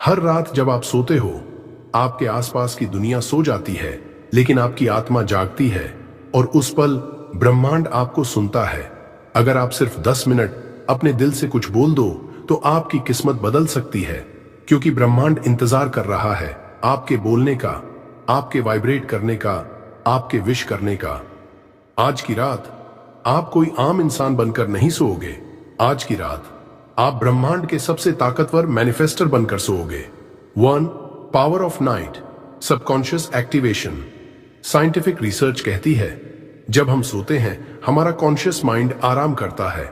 हर रात जब आप सोते हो, आपके आसपास की दुनिया सो जाती है, लेकिन आपकी आत्मा जागती है और उस पल ब्रह्मांड आपको सुनता है। अगर आप सिर्फ 10 मिनट अपने दिल से कुछ बोल दो, तो आपकी किस्मत बदल सकती है, क्योंकि ब्रह्मांड इंतजार कर रहा है आपके बोलने का, आपके वाइब्रेट करने का, आपके विश करने का। आज की रात आप कोई आम इंसान बनकर नहीं सोओगे। आज की रात आप ब्रह्मांड के सबसे ताकतवर मैनिफेस्टर बनकर सोओगे। 1. Power of night, subconscious activation. Scientific research कहती है, जब हम सोते हैं हमारा कॉन्शियस माइंड आराम करता है,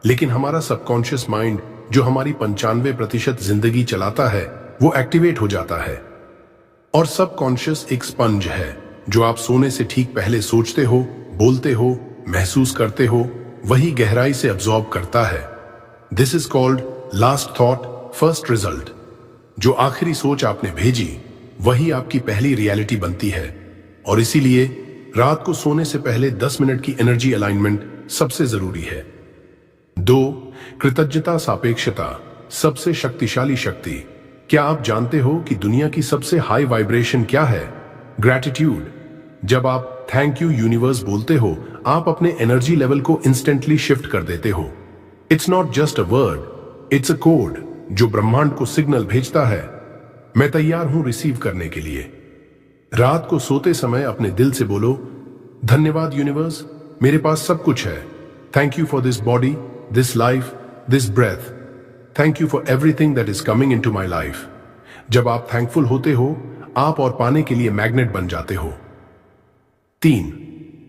लेकिन हमारा सबकॉन्शियस माइंड, जो हमारी 95% जिंदगी चलाता है, वो एक्टिवेट हो जाता है। और सबकॉन्शियस एक स्पंज है, जो आप सोने से ठीक पहले सोचते हो, बोलते हो, महसूस करते हो, वही गहराई से अब्सॉर्ब करता है। This is called last thought first result. जो आखिरी सोच आपने भेजी, वही आपकी पहली रियलिटी बनती है। और इसीलिए रात को सोने से पहले 10 मिनट की एनर्जी अलाइनमेंट सबसे जरूरी है। 2. कृतज्ञता सापेक्षता, सबसे शक्तिशाली शक्ति। क्या आप जानते हो कि दुनिया की सबसे हाई वाइब्रेशन क्या है? ग्रैटिट्यूड। जब आप थैंक यू यूनिवर्स बोलते हो, आप अपने एनर्जी लेवल को इंस्टेंटली शिफ्ट कर देते हो। It's not just a word, it's a code जो ब्रह्मांड को सिग्नल भेजता है, मैं तैयार हूं रिसीव करने के लिए। रात को सोते समय अपने दिल से बोलो, धन्यवाद यूनिवर्स, मेरे पास सब कुछ है। Thank you for this body, this life, this breath. Thank you for everything that is coming into my life. जब आप थैंकफुल होते हो, आप और पाने के लिए मैग्नेट बन जाते हो। 3.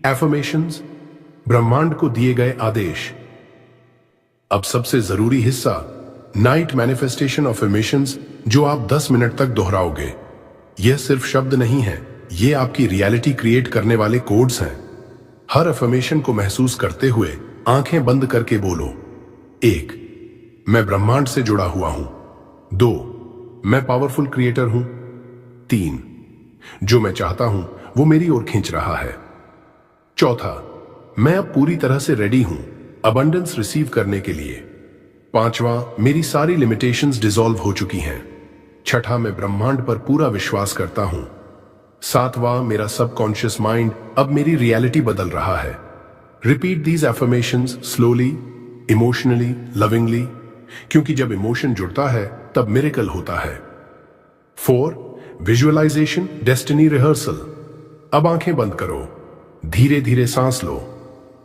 एफर्मेशंस, ब्रह्मांड को दिए गए आदेश। अब सबसे जरूरी हिस्सा, नाइट मैनिफेस्टेशन अफर्मेशंस, जो आप 10 मिनट तक दोहराओगे। यह सिर्फ शब्द नहीं है, ये आपकी रियलिटी क्रिएट करने वाले कोड्स हैं। हर अफर्मेशन को महसूस करते हुए आंखें बंद करके बोलो। 1. मैं ब्रह्मांड से जुड़ा हुआ हूं। 2. मैं पावरफुल क्रिएटर हूं। 3. जो मैं चाहता हूं वो मेरी ओर खींच रहा है। 4. मैं अब पूरी तरह से रेडी हूं अबंडेंस रिसीव करने के लिए। 5वां, मेरी सारी लिमिटेशंस डिसॉल्व हो चुकी हैं। 6ठा, मैं ब्रह्मांड पर पूरा विश्वास करता हूं। 7वां, मेरा सबकॉन्शियस माइंड अब मेरी रियलिटी बदल रहा है। Repeat these affirmations slowly, emotionally, lovingly, क्योंकि जब इमोशन जुड़ता है तब मिरेकल होता है। 4. Visualisation destiny rehearsal. अब आंखें बंद करो, धीरे धीरे सांस लो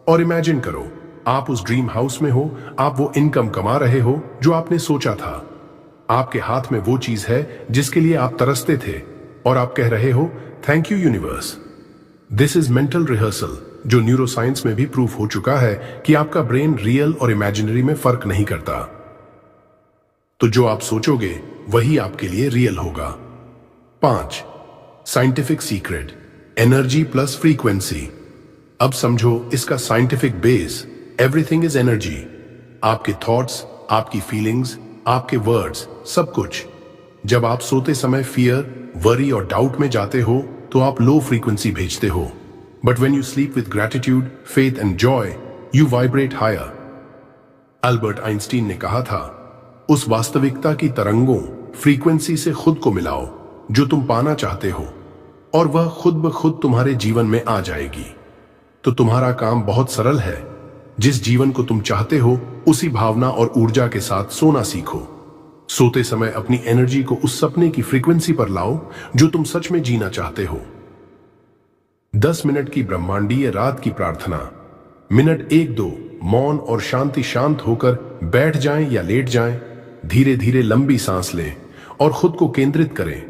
और इमेजिन करो आप उस ड्रीम हाउस में हो, आप वो इनकम कमा रहे हो जो आपने सोचा था। आपके हाथ में वो चीज है जिसके लिए आप तरसते थे, और आप कह रहे हो, thank you universe. This is mental rehearsal, जो न्यूरोसाइंस में भी प्रूफ हो चुका है कि आपका ब्रेन रियल और इमेजिनरी में फर्क नहीं करता। तो जो आप सोचोगे वही आपके लिए रियल होगा। 5. Scientific secret, energy plus frequency. अब समझो इसका scientific base. Everything is energy. आपके थॉट्स, आपकी फीलिंग्स, आपके वर्ड्स, सब कुछ। जब आप सोते समय फियर, वरी और डाउट में जाते हो, तो आप लो फ्रीक्वेंसी भेजते हो। But when you sleep with gratitude, faith and joy, you vibrate higher. Albert Einstein ने कहा था, उस वास्तविकता की तरंगों, फ्रीक्वेंसी से खुद को मिलाओ जो तुम पाना चाहते हो, और वह खुद ब खुद तुम्हारे जीवन में आ जाएगी। तो तुम्हारा काम बहुत सरल है। जिस जीवन को तुम चाहते हो, उसी भावना और ऊर्जा के साथ सोना सीखो। सोते समय अपनी एनर्जी को उस सपने की फ्रीक्वेंसी पर लाओ जो तुम सच में जीना चाहते हो। 10 मिनट की ब्रह्मांडीय रात की प्रार्थना। मिनट 1-2 मौन और शांत होकर बैठ जाएं या लेट जाएं। धीरे धीरे लंबी सांस लें और खुद को केंद्रित करें।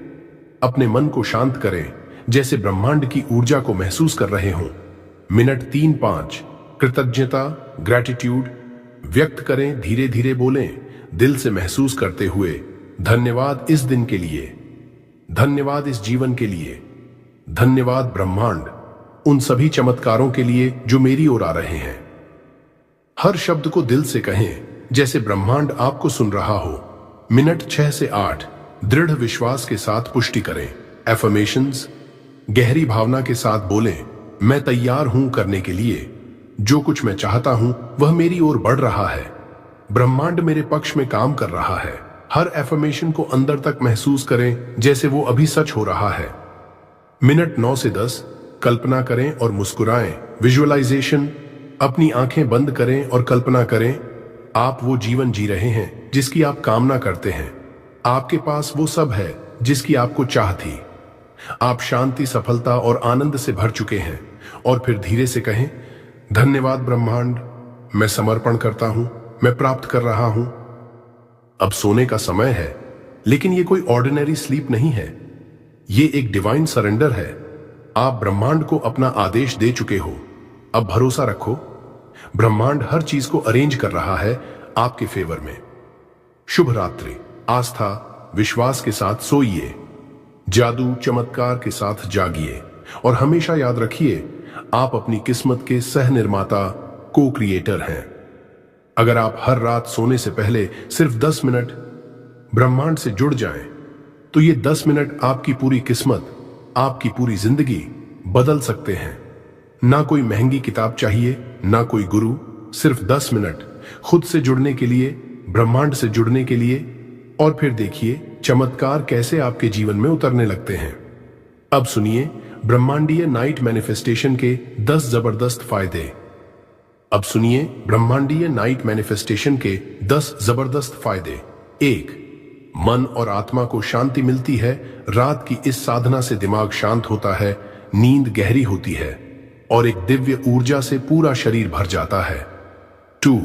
अपने मन को शांत करें, जैसे ब्रह्मांड की ऊर्जा को महसूस कर रहे हों। मिनट 3-5 कृतज्ञता, ग्रैटिट्यूड व्यक्त करें। धीरे धीरे बोलें, दिल से महसूस करते हुए, धन्यवाद इस दिन के लिए, धन्यवाद इस जीवन के लिए, धन्यवाद ब्रह्मांड उन सभी चमत्कारों के लिए जो मेरी ओर आ रहे हैं। हर शब्द को दिल से कहें, जैसे ब्रह्मांड आपको सुन रहा हो। मिनट 6 से 8 दृढ़ विश्वास के साथ पुष्टि करें। एफर्मेशंस, गहरी भावना के साथ बोलें, मैं तैयार हूं करने के लिए। जो कुछ मैं चाहता हूं वह मेरी ओर बढ़ रहा है। ब्रह्मांड मेरे पक्ष में काम कर रहा है। हर एफर्मेशन को अंदर तक महसूस करें जैसे वो अभी सच हो रहा है। मिनट 9 से 10 कल्पना करें और मुस्कुराएं। विजुअलाइजेशन, अपनी आंखें बंद करें और कल्पना करें आप वो जीवन जी रहे हैं जिसकी आप कामना करते हैं। आपके पास वो सब है जिसकी आपको चाह थी। आप शांति, सफलता और आनंद से भर चुके हैं। और फिर धीरे से कहें, धन्यवाद ब्रह्मांड, मैं समर्पण करता हूं, मैं प्राप्त कर रहा हूं। अब सोने का समय है, लेकिन ये कोई ऑर्डिनरी स्लीप नहीं है। ये एक डिवाइन सरेंडर है। आप ब्रह्मांड को अपना आदेश दे चुके हो। अब भरोसा रखो, ब्रह्मांड हर चीज को अरेंज कर रहा है आपके फेवर में। शुभ रात्रि। आस्था, विश्वास के साथ सोइए, जादू, चमत्कार के साथ जागिए और हमेशा याद रखिए आप अपनी किस्मत के सह निर्माता, को क्रिएटर हैं। अगर आप हर रात सोने से पहले सिर्फ 10 मिनट ब्रह्मांड से जुड़ जाएं, तो ये 10 मिनट आपकी पूरी किस्मत, आपकी पूरी जिंदगी बदल सकते हैं। ना कोई महंगी किताब चाहिए, ना कोई गुरु, सिर्फ 10 मिनट खुद से जुड़ने के लिए, ब्रह्मांड से जुड़ने के लिए, और फिर देखिए चमत्कार कैसे आपके जीवन में उतरने लगते हैं। अब सुनिए ब्रह्मांडीय नाइट मैनिफेस्टेशन के 10 जबरदस्त फायदे। अब सुनिए ब्रह्मांडीय नाइट मैनिफेस्टेशन के 10 जबरदस्त फायदे। 1, मन और आत्मा को शांति मिलती है। रात की इस साधना से दिमाग शांत होता है, नींद गहरी होती है और एक दिव्य ऊर्जा से पूरा शरीर भर जाता है। 2,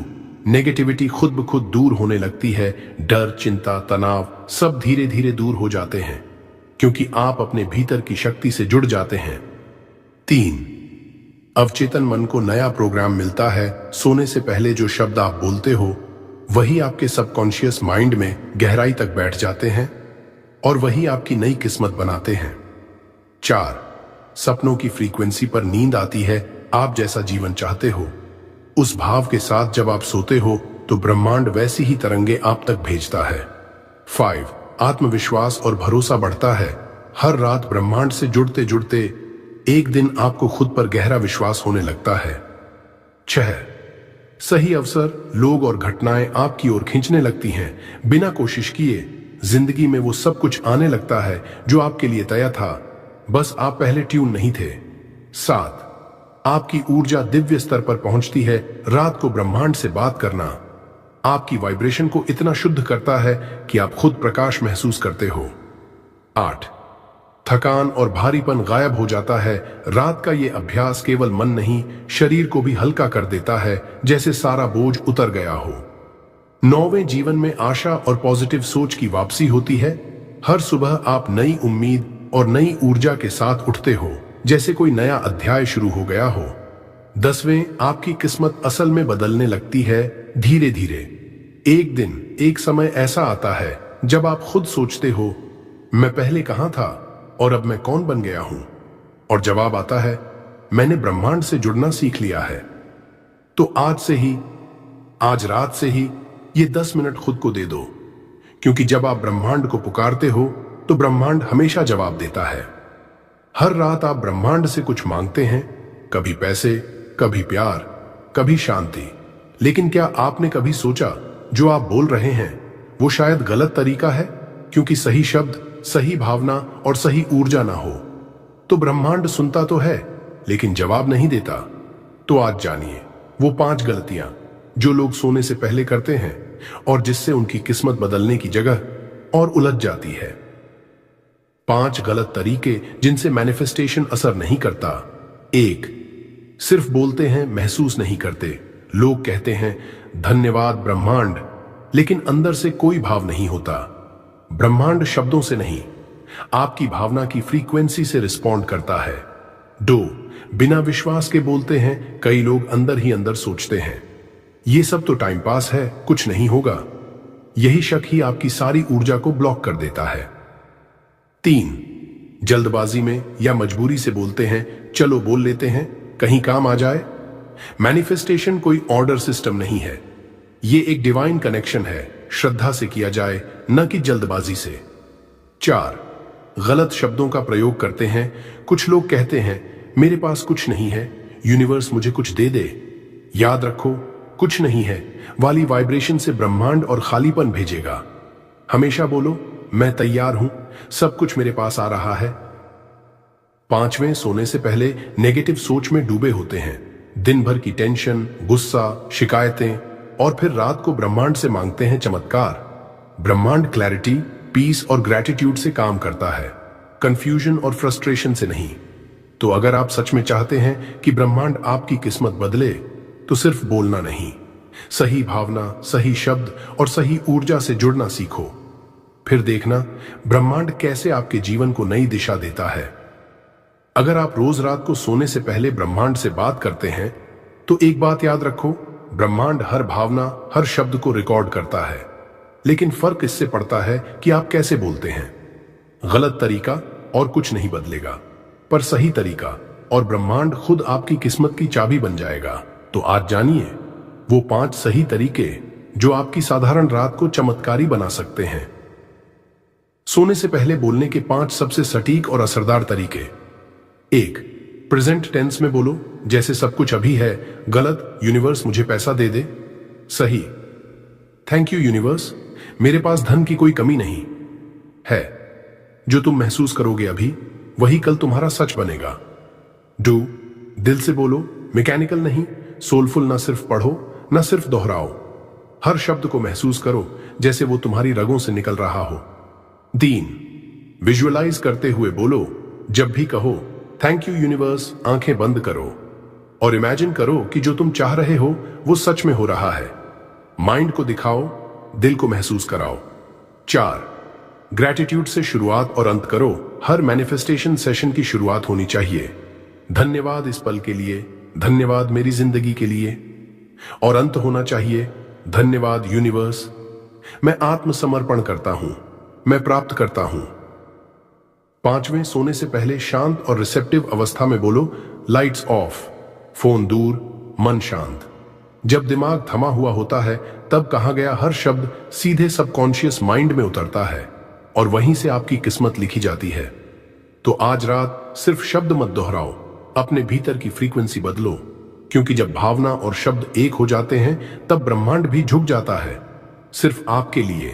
नेगेटिविटी खुद ब खुद दूर होने लगती है। डर, चिंता, तनाव सब धीरे धीरे दूर हो जाते हैं क्योंकि आप अपने भीतर की शक्ति से जुड़ जाते हैं। 3, अवचेतन मन को नया प्रोग्राम मिलता है। सोने से पहले जो शब्द आप बोलते हो वही आपके सबकॉन्शियस माइंड में गहराई तक बैठ जाते हैं और वही आपकी नई किस्मत बनाते हैं। 4, सपनों की फ्रीक्वेंसी पर नींद आती है। आप जैसा जीवन चाहते हो उस भाव के साथ जब आप सोते हो तो ब्रह्मांड वैसी ही तरंगे आप तक भेजता है। 5, आत्मविश्वास और भरोसा बढ़ता है। हर रात ब्रह्मांड से जुड़ते जुड़ते एक दिन आपको खुद पर गहरा विश्वास होने लगता है। 6, सही अवसर, लोग और घटनाएं आपकी ओर खींचने लगती हैं। बिना कोशिश किए जिंदगी में वो सब कुछ आने लगता है जो आपके लिए तय था, बस आप पहले ट्यून नहीं थे। 7, आपकी ऊर्जा दिव्य स्तर पर पहुंचती है। रात को ब्रह्मांड से बात करना आपकी वाइब्रेशन को इतना शुद्ध करता है कि आप खुद प्रकाश महसूस करते हो। 8, थकान और भारीपन गायब हो जाता है। रात का ये अभ्यास केवल मन नहीं, शरीर को भी हल्का कर देता है, जैसे सारा बोझ उतर गया हो। 9वें, जीवन में आशा और पॉजिटिव सोच की वापसी होती है। हर सुबह आप नई उम्मीद और नई ऊर्जा के साथ उठते हो, जैसे कोई नया अध्याय शुरू हो गया हो। 10वें, आपकी किस्मत असल में बदलने लगती है धीरे धीरे। एक दिन, एक समय ऐसा आता है जब आप खुद सोचते हो, मैं पहले कहां था और अब मैं कौन बन गया हूं? और जवाब आता है, मैंने ब्रह्मांड से जुड़ना सीख लिया है। तो आज से ही, आज रात से ही ये 10 मिनट खुद को दे दो, क्योंकि जब आप ब्रह्मांड को पुकारते हो तो ब्रह्मांड हमेशा जवाब देता है। हर रात आप ब्रह्मांड से कुछ मांगते हैं, कभी पैसे, कभी प्यार, कभी शांति। लेकिन क्या आपने कभी सोचा जो आप बोल रहे हैं वो शायद गलत तरीका है, क्योंकि सही शब्द, सही भावना और सही ऊर्जा ना हो तो ब्रह्मांड सुनता तो है लेकिन जवाब नहीं देता। तो आज जानिए वो 5 गलतियां जो लोग सोने से पहले करते हैं और जिससे उनकी किस्मत बदलने की जगह और उलझ जाती है। 5 गलत तरीके जिनसे मैनिफेस्टेशन असर नहीं करता। 1, सिर्फ बोलते हैं, महसूस नहीं करते। लोग कहते हैं धन्यवाद ब्रह्मांड, लेकिन अंदर से कोई भाव नहीं होता। ब्रह्मांड शब्दों से नहीं, आपकी भावना की फ्रीक्वेंसी से रिस्पॉन्ड करता है। 2, बिना विश्वास के बोलते हैं। कई लोग अंदर ही अंदर सोचते हैं ये सब तो टाइम पास है, कुछ नहीं होगा। यही शक ही आपकी सारी ऊर्जा को ब्लॉक कर देता है। 3, जल्दबाजी में या मजबूरी से बोलते हैं, चलो बोल लेते हैं, कहीं काम आ जाए। मैनिफेस्टेशन कोई ऑर्डर सिस्टम नहीं है, ये एक डिवाइन कनेक्शन है। श्रद्धा से किया जाए, न कि जल्दबाजी से। 4, गलत शब्दों का प्रयोग करते हैं। कुछ लोग कहते हैं मेरे पास कुछ नहीं है, यूनिवर्स मुझे कुछ दे दे। याद रखो, कुछ नहीं है वाली वाइब्रेशन से ब्रह्मांड और खालीपन भेजेगा। हमेशा बोलो, मैं तैयार हूं, सब कुछ मेरे पास आ रहा है। पांचवें, सोने से पहले नेगेटिव सोच में डूबे होते हैं। दिन भर की टेंशन, गुस्सा, शिकायतें, और फिर रात को ब्रह्मांड से मांगते हैं चमत्कार। ब्रह्मांड क्लैरिटी, पीस और ग्रैटिट्यूड से काम करता है, कंफ्यूजन और फ्रस्ट्रेशन से नहीं। तो अगर आप सच में चाहते हैं कि ब्रह्मांड आपकी किस्मत बदले, तो सिर्फ बोलना नहीं, सही भावना, सही शब्द और सही ऊर्जा से जुड़ना सीखो। फिर देखना ब्रह्मांड कैसे आपके जीवन को नई दिशा देता है। अगर आप रोज रात को सोने से पहले ब्रह्मांड से बात करते हैं, तो एक बात याद रखो, ब्रह्मांड हर भावना, हर शब्द को रिकॉर्ड करता है, लेकिन फर्क इससे पड़ता है कि आप कैसे बोलते हैं। गलत तरीका और कुछ नहीं बदलेगा, पर सही तरीका और ब्रह्मांड खुद आपकी किस्मत की चाबी बन जाएगा। तो आज जानिए वो 5 सही तरीके जो आपकी साधारण रात को चमत्कारी बना सकते हैं। सोने से पहले बोलने के 5 सबसे सटीक और असरदार तरीके। 1. प्रेजेंट टेंस में बोलो, जैसे सब कुछ अभी है। गलत, यूनिवर्स मुझे पैसा दे दे। सही, थैंक यू यूनिवर्स, मेरे पास धन की कोई कमी नहीं है। जो तुम महसूस करोगे अभी, वही कल तुम्हारा सच बनेगा। डू, दिल से बोलो, मैकेनिकल नहीं, सोलफुल। ना सिर्फ पढ़ो, ना सिर्फ दोहराओ, हर शब्द को महसूस करो जैसे वो तुम्हारी रगों से निकल रहा हो। 3. विजुअलाइज करते हुए बोलो, जब भी कहो थैंक यू यूनिवर्स, आंखें बंद करो और इमेजिन करो कि जो तुम चाह रहे हो वो सच में हो रहा है। माइंड को दिखाओ, दिल को महसूस कराओ। 4. ग्रैटिट्यूड से शुरुआत और अंत करो। हर मैनिफेस्टेशन सेशन की शुरुआत होनी चाहिए, धन्यवाद इस पल के लिए, धन्यवाद मेरी जिंदगी के लिए। और अंत होना चाहिए, धन्यवाद यूनिवर्स, मैं आत्मसमर्पण करता हूं, मैं प्राप्त करता हूं। 5वें, सोने से पहले शांत और रिसेप्टिव अवस्था में बोलो, लाइट्स ऑफ, फोन दूर, मन शांत। जब दिमाग थमा हुआ होता है, तब कहा गया हर शब्द सीधे सबकॉन्शियस माइंड में उतरता है और वहीं से आपकी किस्मत लिखी जाती है। तो आज रात सिर्फ शब्द मत दोहराओ, अपने भीतर की फ्रीक्वेंसी बदलो, क्योंकि जब भावना और शब्द एक हो जाते हैं, तब ब्रह्मांड भी झुक जाता है, सिर्फ आपके लिए।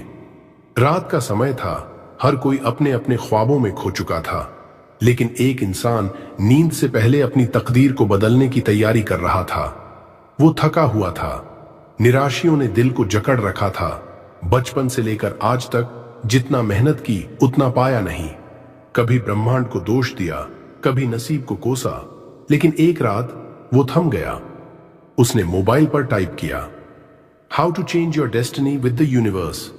रात का समय था, हर कोई अपने अपने ख्वाबों में खो चुका था, लेकिन एक इंसान नींद से पहले अपनी तकदीर को बदलने की तैयारी कर रहा था। वो थका हुआ था, निराशियों ने दिल को जकड़ रखा था। बचपन से लेकर आज तक जितना मेहनत की उतना पाया नहीं। कभी ब्रह्मांड को दोष दिया, कभी नसीब को कोसा, लेकिन एक रात वो थम गया। उसने मोबाइल पर टाइप किया, how to change your destiny with the universe.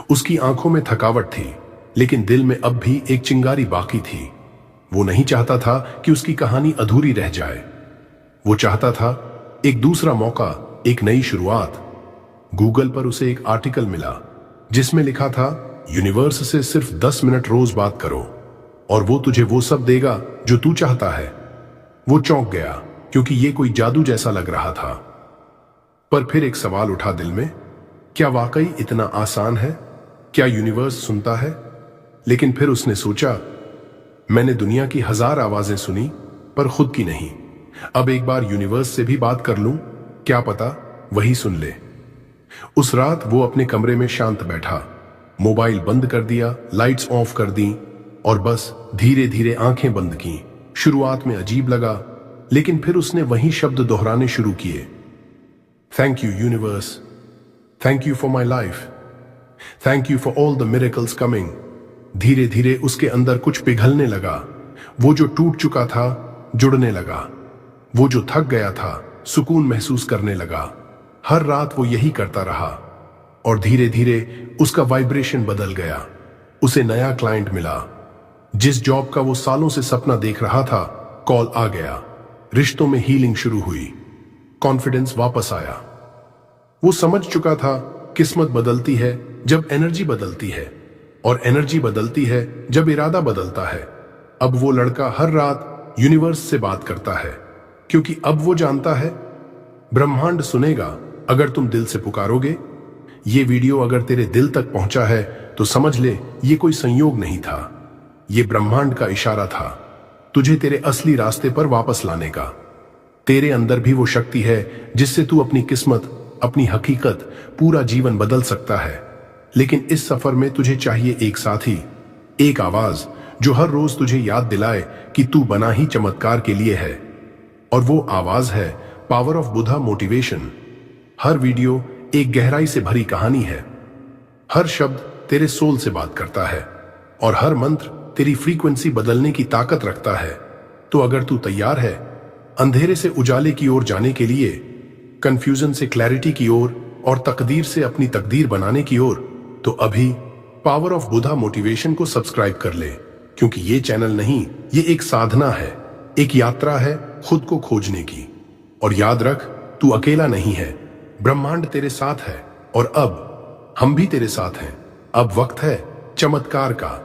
उसकी आंखों में थकावट थी, लेकिन दिल में अब भी एक चिंगारी बाकी थी। वो नहीं चाहता था कि उसकी कहानी अधूरी रह जाए। वो चाहता था एक दूसरा मौका, एक नई शुरुआत। गूगल पर उसे एक आर्टिकल मिला जिसमें लिखा था, यूनिवर्स से सिर्फ 10 मिनट रोज बात करो और वो तुझे वो सब देगा जो तू चाहता है। वो चौंक गया, क्योंकि ये कोई जादू जैसा लग रहा था। पर फिर एक सवाल उठा दिल में, क्या वाकई इतना आसान है? क्या यूनिवर्स सुनता है? लेकिन फिर उसने सोचा, मैंने दुनिया की 1000 आवाजें सुनी, पर खुद की नहीं। अब एक बार यूनिवर्स से भी बात कर लूं, क्या पता वही सुन ले। उस रात वो अपने कमरे में शांत बैठा, मोबाइल बंद कर दिया, लाइट्स ऑफ कर दी और बस धीरे धीरे आंखें बंद की। शुरुआत में अजीब लगा, लेकिन फिर उसने वही शब्द दोहराने शुरू किए, thank you universe, thank you for my life, thank you for all the miracles coming. धीरे धीरे उसके अंदर कुछ पिघलने लगा। वो जो टूट चुका था जुड़ने लगा, वो जो थक गया था सुकून महसूस करने लगा। हर रात वो यही करता रहा और धीरे धीरे उसका वाइब्रेशन बदल गया। उसे नया क्लाइंट मिला, जिस जॉब का वो सालों से सपना देख रहा था, कॉल आ गया। रिश्तों में हीलिंग शुरू हुई, कॉन्फिडेंस वापस आया। वो समझ चुका था, किस्मत बदलती है जब एनर्जी बदलती है, और एनर्जी बदलती है जब इरादा बदलता है। अब वो लड़का हर रात यूनिवर्स से बात करता है, क्योंकि अब वो जानता है ब्रह्मांड सुनेगा अगर तुम दिल से पुकारोगे। ये वीडियो अगर तेरे दिल तक पहुंचा है तो समझ ले, ये कोई संयोग नहीं था, ये ब्रह्मांड का इशारा था तुझे तेरे असली रास्ते पर वापस लाने का। तेरे अंदर भी वो शक्ति है जिससे तू अपनी किस्मत, अपनी हकीकत, पूरा जीवन बदल सकता है। लेकिन इस सफर में तुझे चाहिए एक साथी, एक आवाज जो हर रोज तुझे याद दिलाए कि तू बना ही चमत्कार के लिए है। और वो आवाज है पावर ऑफ बुधा मोटिवेशन। हर वीडियो एक गहराई से भरी कहानी है, हर शब्द तेरे सोल से बात करता है और हर मंत्र तेरी फ्रीक्वेंसी बदलने की ताकत रखता है। तो अगर तू तैयार है अंधेरे से उजाले की ओर जाने के लिए, कंफ्यूजन से क्लैरिटी की ओर और तकदीर से अपनी तकदीर बनाने की ओर, तो अभी पावर ऑफ बुधा मोटिवेशन को सब्सक्राइब कर ले, क्योंकि ये चैनल नहीं, ये एक साधना है, एक यात्रा है खुद को खोजने की। और याद रख, तू अकेला नहीं है, ब्रह्मांड तेरे साथ है और अब हम भी तेरे साथ हैं। अब वक्त है चमत्कार का।